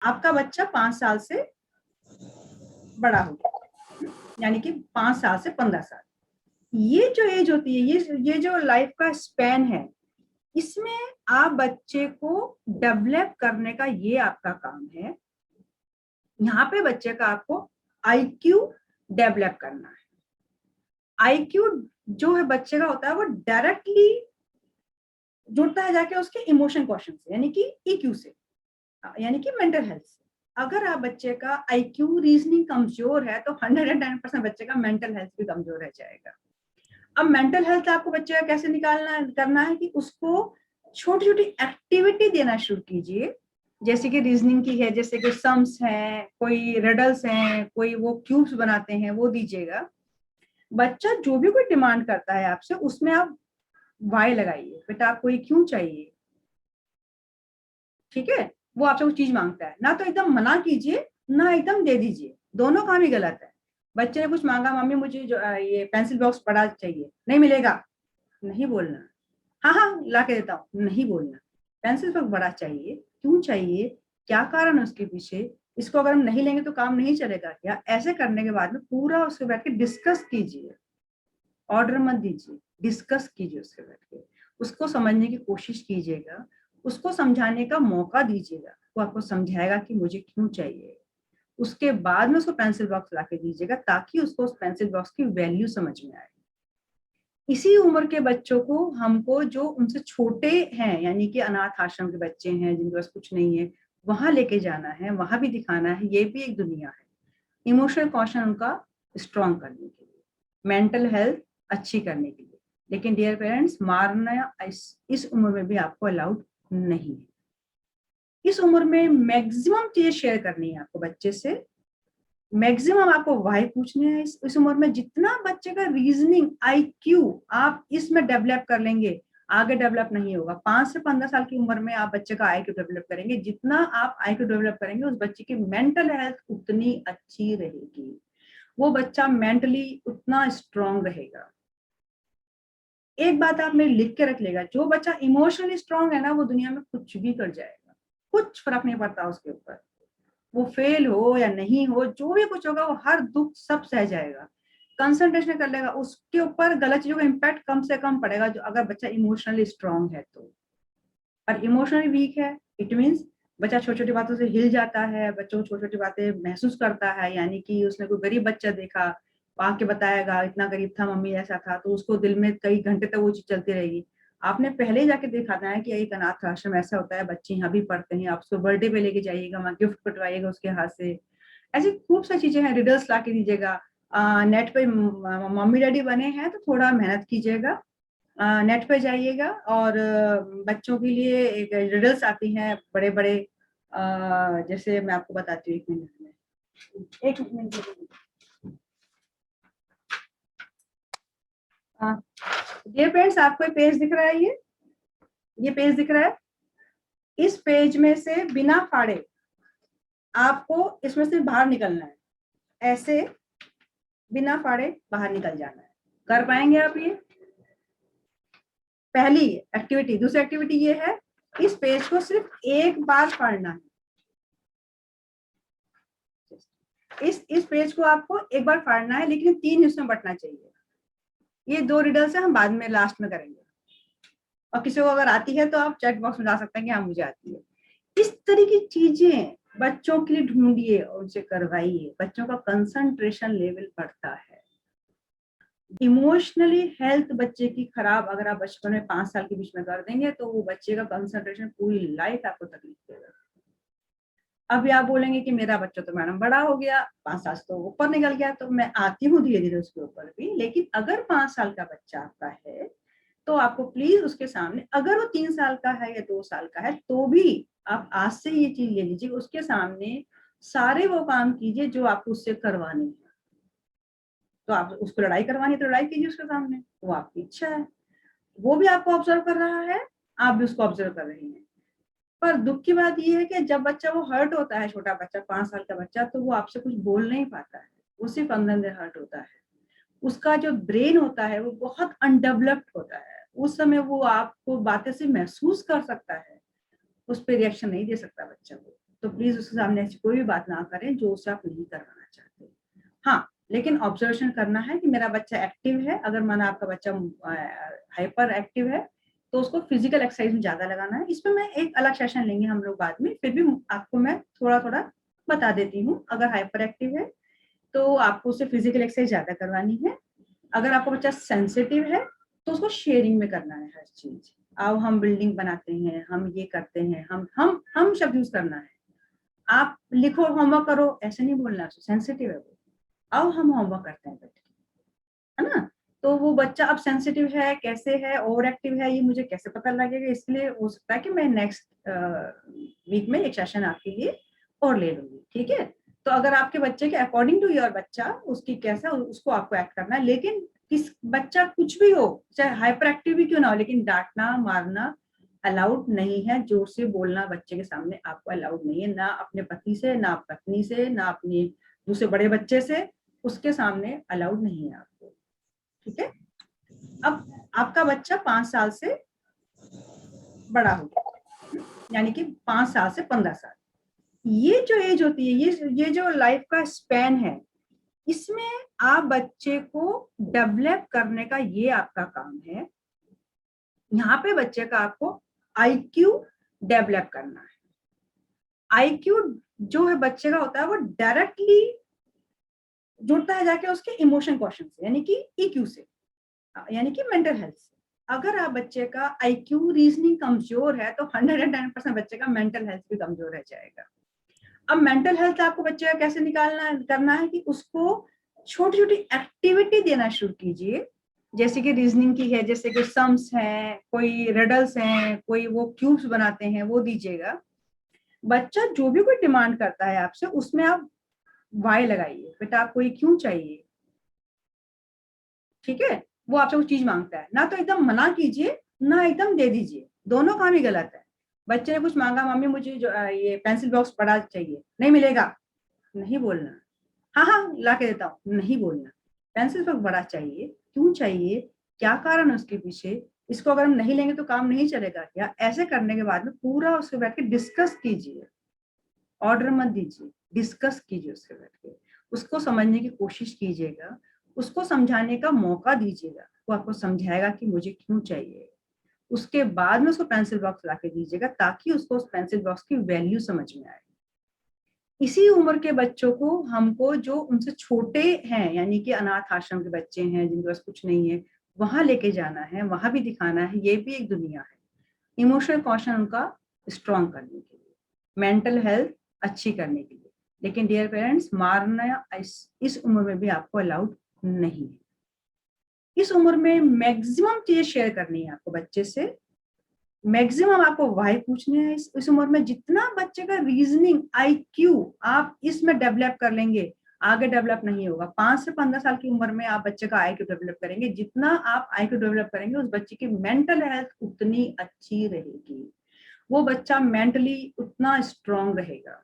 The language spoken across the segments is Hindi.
आपका बच्चा 5 साल से बड़ा हो गया, यानी कि 5 साल से 15 साल, ये जो एज होती है, ये जो लाइफ का स्पैन है, इसमें आप बच्चे को डेवलप करने का ये आपका काम है। यहाँ पे बच्चे का आपको आईक्यू डेवलप करना है। आईक्यू जो है बच्चे का होता है, वो डायरेक्टली जुड़ता है जाके उसके इमोशन क्वेश्चन से, यानी कि ईक्यू से, यानी कि मेंटल हेल्थ से। अगर आप बच्चे का आईक्यू रीजनिंग कमजोर है तो 110% बच्चे का मेंटल हेल्थ भी कमजोर रह जाएगा। अब मेंटल हेल्थ आपको बच्चे का कैसे निकालना करना है कि उसको छोटी छोटी एक्टिविटी देना शुरू कीजिए, जैसे कि रीजनिंग की है, जैसे कि सम्स हैं, कोई रिडल्स हैं, कोई वो क्यूब्स बनाते हैं, वो दीजिएगा। बच्चा जो भी कोई डिमांड करता है आपसे, उसमें आप वाई लगाइए, बेटा आपको ये क्यों चाहिए, ठीक है। वो आपसे कुछ चीज मांगता है ना, तो एकदम मना कीजिए ना एकदम दे दीजिए, दोनों काम ही गलत है। बच्चे ने कुछ मांगा, मम्मी मुझे जो ये पेंसिल बॉक्स बड़ा चाहिए, नहीं मिलेगा, नहीं बोलना। हाँ हाँ ला के देता हूँ, नहीं बोलना। पेंसिल बॉक्स बड़ा चाहिए, क्यों चाहिए, क्या कारण है उसके पीछे, इसको अगर हम नहीं लेंगे तो काम नहीं चलेगा क्या। ऐसे करने के बाद में पूरा उसके बैठ के डिस्कस कीजिए, ऑर्डर मत दीजिए, डिस्कस कीजिए उसके बैठ के, उसको समझने की कोशिश कीजिएगा, उसको समझाने का मौका दीजिएगा, वो आपको समझाएगा कि मुझे क्यों चाहिए। उसके बाद में उसको पेंसिल बॉक्स ला के दीजिएगा, ताकि उसको उस पेंसिल बॉक्स की वैल्यू समझ में आए। इसी उम्र के बच्चों को हमको, जो उनसे छोटे हैं, यानी कि अनाथ आश्रम के बच्चे हैं जिनके पास कुछ नहीं है, वहां लेके जाना है, वहां भी दिखाना है ये भी एक दुनिया है। इमोशनल कौशल उनका स्ट्रॉन्ग करने के लिए, मेंटल हेल्थ अच्छी करने के लिए। लेकिन डियर पेरेंट्स, मारना इस उम्र में भी आपको अलाउड नहीं है। इस उम्र में मैक्सिमम चीजें शेयर करनी है आपको बच्चे से, मैक्सिमम आपको वाई पूछने हैं। इस उम्र में जितना बच्चे का रीजनिंग आईक्यू आप इसमें डेवलप कर लेंगे, आगे डेवलप नहीं होगा। 5 से 15 साल की उम्र में आप बच्चे का आईक्यू डेवलप करेंगे, जितना आप आईक्यू डेवलप करेंगे उस बच्चे की मेंटल हेल्थ उतनी अच्छी रहेगी, वो बच्चा मेंटली उतना स्ट्रांग रहेगा। एक बात आप मेरे लिख के रख लेगा, जो बच्चा इमोशनली स्ट्रांग है ना, वो दुनिया में कुछ भी कर जाएगा, कुछ फर्क नहीं पड़ता उसके ऊपर। वो फेल हो या नहीं हो, जो भी कुछ होगा, वो हर दुख सब सह जाएगा, कंसंट्रेशन कर लेगा, उसके ऊपर गलत चीजों का इम्पैक्ट कम से कम पड़ेगा, जो अगर बच्चा इमोशनली स्ट्रांग है तो। और इमोशनली वीक है, इट मीन्स बच्चा छोटी छोटी बातों से हिल जाता है, बच्चों को छोटी छोटी बातें महसूस करता है, यानी कि उसने कोई गरीब बच्चा देखा, आके बताएगा इतना गरीब था, मम्मी ऐसा था, तो उसको दिल में कई घंटे तक वो चीज चलती रहेगी। आपने पहले ही जाके देखा था कि एक अनाथ आश्रम ऐसा होता है, बच्चे यहाँ भी पढ़ते हैं, आप उसको बर्थडे पे लेके जाइएगा, वहाँ गिफ्ट कटवाइएगा उसके हाथ से। ऐसी खूब सारी चीजें हैं, रिडल्स ला के दीजिएगा। नेट पे मम्मी डैडी बने हैं तो थोड़ा मेहनत कीजिएगा, नेट पे जाइएगा, और बच्चों के लिए एक रिडल्स आती हैं बड़े बड़े, जैसे मैं आपको बताती हूँ, 1 मिनट में, 1 मिनट। डियर फ्रेंड्स, आपको ये पेज दिख रहा है, ये पेज दिख रहा है। इस पेज में से बिना फाड़े आपको इसमें से बाहर निकलना है, ऐसे बिना फाड़े बाहर निकल जाना है। कर पाएंगे आप ये? पहली एक्टिविटी। दूसरी एक्टिविटी ये है, इस पेज को सिर्फ एक बार पढ़ना है। इस पेज को आपको एक बार फाड़ना है, लेकिन 3 हिस्सों में बंटना चाहिए। ये 2 रिडल्स है, हम बाद में लास्ट में करेंगे, और किसी को अगर आती है तो आप चैट बॉक्स में जा सकते हैं कि हाँ मुझे आती है। इस तरह की चीजें बच्चों के लिए ढूंढिए और उनसे करवाइए, बच्चों का कंसंट्रेशन लेवल बढ़ता है। इमोशनली हेल्थ बच्चे की खराब अगर आप बचपन में 5 साल के बीच में कर देंगे, तो वो बच्चे का कंसंट्रेशन पूरी लाइफ आपको तकलीफ देगा। अभी आप बोलेंगे कि मेरा बच्चा तो मैडम बड़ा हो गया, 5 साल तो ऊपर निकल गया, तो मैं आती हूँ धीरे धीरे उसके ऊपर भी। लेकिन अगर 5 साल का बच्चा आपका है, तो आपको प्लीज उसके सामने, अगर वो 3 साल का है या 2 साल का है, तो भी आप आज से ये चीज ले लीजिए, उसके सामने सारे वो काम कीजिए जो आपको उससे करवाने हैं। तो आप उसको लड़ाई करवानी है तो लड़ाई कीजिए उसके सामने, वो आपकी इच्छा है। वो भी आपको ऑब्जर्व कर रहा है, आप भी उसको ऑब्जर्व कर रही हैं। पर दुख की बात यह है कि जब बच्चा वो हर्ट होता है, छोटा बच्चा 5 साल का बच्चा, तो वो आपसे कुछ बोल नहीं पाता है, वो सिर्फ अंदर से हर्ट होता है। उसका जो ब्रेन होता है वो बहुत अनडेवलप्ड होता है, उस समय वो आपको बातें से महसूस कर सकता है, उस पर रिएक्शन नहीं दे सकता बच्चा को। तो प्लीज उसके सामने ऐसी कोई भी बात ना करें जो उसे आप नहीं करवाना चाहते। हाँ, लेकिन ऑब्जर्वेशन करना है कि मेरा बच्चा एक्टिव है। अगर माना आपका बच्चा हाइपर एक्टिव है तो उसको फिजिकल एक्सरसाइज में ज्यादा लगाना है। इसमें मैं एक अलग सेशन लेंगे हम लोग बाद में, फिर भी आपको मैं थोड़ा थोड़ा बता देती हूँ। अगर हाइपर एक्टिव है तो आपको उसे फिजिकल एक्सरसाइज ज्यादा करवानी है। अगर आपका बच्चा सेंसिटिव है तो उसको शेयरिंग में करना है हर चीज। अब हम बिल्डिंग बनाते हैं, हम ये करते हैं, हम शब्द यूज करना है। आप लिखो, होमवर्क करो, ऐसे नहीं बोलना, सेंसिटिव है वो। अब हम होमवर्क करते हैं बैठ के, है ना। तो वो बच्चा अब सेंसिटिव है, कैसे है, ओवर एक्टिव है, ये मुझे कैसे पता लगेगा। इसलिए हो सकता है कि मैं नेक्स्ट वीक में एक सेशन आपके लिए और ले लूंगी, ठीक है। तो अगर आपके बच्चे के अकॉर्डिंग टू योर बच्चा, उसकी कैसा, उसको आपको एक्ट करना है। लेकिन किस बच्चा कुछ भी हो, चाहे हाइपर एक्टिव भी क्यों ना हो, लेकिन डांटना मारना अलाउड नहीं है। जोर से बोलना बच्चे के सामने आपको अलाउड नहीं है, ना अपने पति से, ना पत्नी से, ना अपने दूसरे बड़े बच्चे से, उसके सामने अलाउड नहीं है आपको, ठीक है। अब आपका बच्चा 5 साल से बड़ा हो गया, यानी कि 5 साल से 15 साल, ये जो एज होती है, ये जो लाइफ का स्पैन है, इसमें आप बच्चे को डेवलप करने का ये आपका काम है। यहाँ पे बच्चे का आपको आईक्यू डेवलप करना है। आईक्यू जो है बच्चे का होता है, वो डायरेक्टली जुड़ता है जाके उसके इमोशन क्वेश्चन से, यानी कि ईक्यू से, यानी कि मेंटल हेल्थ से। अगर आप बच्चे का आईक्यू रीजनिंग कमजोर है तो 110% बच्चे का मेंटल हेल्थ भी कमजोर रह जाएगा। अब मेंटल हेल्थ आपको बच्चे का कैसे निकालना करना है कि उसको छोटी छोटी एक्टिविटी देना शुरू कीजिए। जैसे कि रीजनिंग की है, जैसे कि सम्स हैं, कोई रिडल्स हैं, कोई वो क्यूब्स बनाते हैं, वो दीजिएगा। बच्चा जो भी कोई डिमांड करता है आपसे, उसमें आप वाई लगाइए, बेटा आपको ये क्यों चाहिए, ठीक है। वो आपसे कुछ चीज मांगता है ना, तो एकदम मना कीजिए, ना एकदम दे दीजिए, दोनों काम ही गलत है। बच्चे ने कुछ मांगा, मम्मी मुझे जो ये पेंसिल बॉक्स बड़ा चाहिए, नहीं मिलेगा, नहीं बोलना। हाँ हाँ ला के देता हूँ, नहीं बोलना। पेंसिल बॉक्स बड़ा चाहिए, क्यों चाहिए, क्या कारण है उसके पीछे, इसको अगर हम नहीं लेंगे तो काम नहीं चलेगा क्या। ऐसे करने के बाद में पूरा उसके बैठ के डिस्कस कीजिए, ऑर्डर मत दीजिए, डिस्कस कीजिए उससे बैठ के, उसको समझने की कोशिश कीजिएगा, उसको समझाने का मौका दीजिएगा। वो आपको समझाएगा कि मुझे क्यों चाहिए। उसके बाद में उसको पेंसिल बॉक्स ला के दीजिएगा, ताकि उसको उस पेंसिल बॉक्स की वैल्यू समझ में आए। इसी उम्र के बच्चों को हमको, जो उनसे छोटे हैं, यानी कि अनाथ आश्रम के बच्चे हैं जिनके पास कुछ नहीं है, वहां लेके जाना है, वहां भी दिखाना है ये भी एक दुनिया है। इमोशनल कौशल उनका स्ट्रॉन्ग करने के लिए, मेंटल हेल्थ अच्छी करने के लिए। लेकिन डियर पेरेंट्स, मारना इस उम्र में भी आपको अलाउड नहीं है। इस उम्र में मैक्सिमम चीजें शेयर करनी है आपको बच्चे से। मैक्सिमम आपको वाई पूछने हैं इस उम्र में। जितना बच्चे का रीजनिंग आईक्यू आप इसमें डेवलप कर लेंगे, आगे डेवलप नहीं होगा। 5 से 15 साल की उम्र में आप बच्चे का आईक्यू डेवलप करेंगे, जितना आप आईक्यू डेवलप करेंगे उस बच्चे की मेंटल हेल्थ उतनी अच्छी रहेगी, वो बच्चा मेंटली उतना स्ट्रांग रहेगा।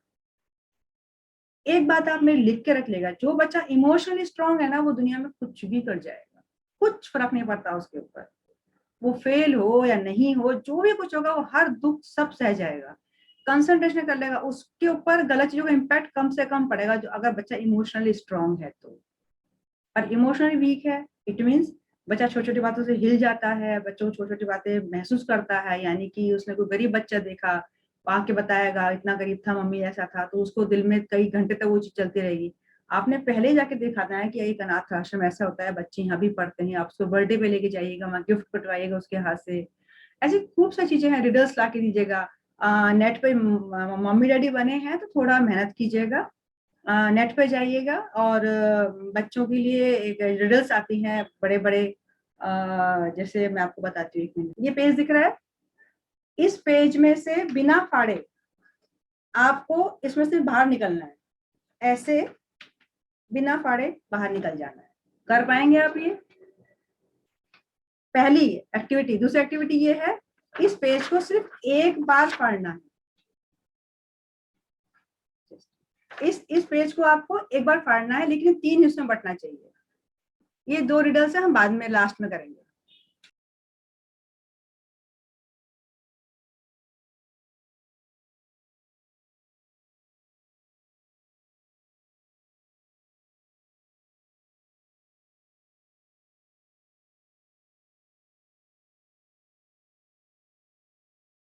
एक बात आप मेरे लिख के रख लेगा, जो बच्चा इमोशनली स्ट्रांग है ना, वो दुनिया में कुछ भी कर जाएगा, कुछ फर्क नहीं पड़ता उसके ऊपर। वो फेल हो या नहीं हो, जो भी कुछ होगा, वो हर दुख सब सह जाएगा, कंसंट्रेशन कर लेगा, उसके ऊपर गलत चीजों का इम्पैक्ट कम से कम पड़ेगा, जो अगर बच्चा इमोशनली स्ट्रांग है तो। और इमोशनली वीक है, इट मीन्स बच्चा छोटी छोटी बातों से हिल जाता है, बच्चों को छोटी छोटी बातें महसूस करता है। यानी कि उसने कोई गरीब बच्चा देखा, आके बताएगा इतना गरीब था, मम्मी ऐसा था, तो उसको दिल में कई घंटे तक वो चीज चलती रहेगी। आपने पहले ही जाके देखा था कि एक अनाथ आश्रम ऐसा होता है, बच्चे यहाँ भी पढ़ते हैं, आप उसको बर्थडे पे लेके जाइएगा, वहाँ गिफ्ट कटवाइएगा उसके हाथ से। ऐसी खूब सारी चीजें हैं, रिडल्स ला के दीजिएगा। नेट पे मम्मी डैडी बने हैं तो थोड़ा मेहनत कीजिएगा, नेट पे जाइएगा, और बच्चों के लिए एक रिडल्स आती हैं बड़े बड़े। जैसे मैं आपको बताती हूँ, 1 मिनट, ये पेज दिख रहा है, इस पेज में से बिना फाड़े आपको इसमें से बाहर निकलना है, ऐसे बिना फाड़े बाहर निकल जाना है। कर पाएंगे आप ये? पहली एक्टिविटी। दूसरी एक्टिविटी ये है, इस पेज को सिर्फ एक बार फाड़ना है। इस पेज को आपको एक बार फाड़ना है, लेकिन 3 हिस्सों में बंटना चाहिए। ये 2 रिडल्स है, हम बाद में लास्ट में करेंगे।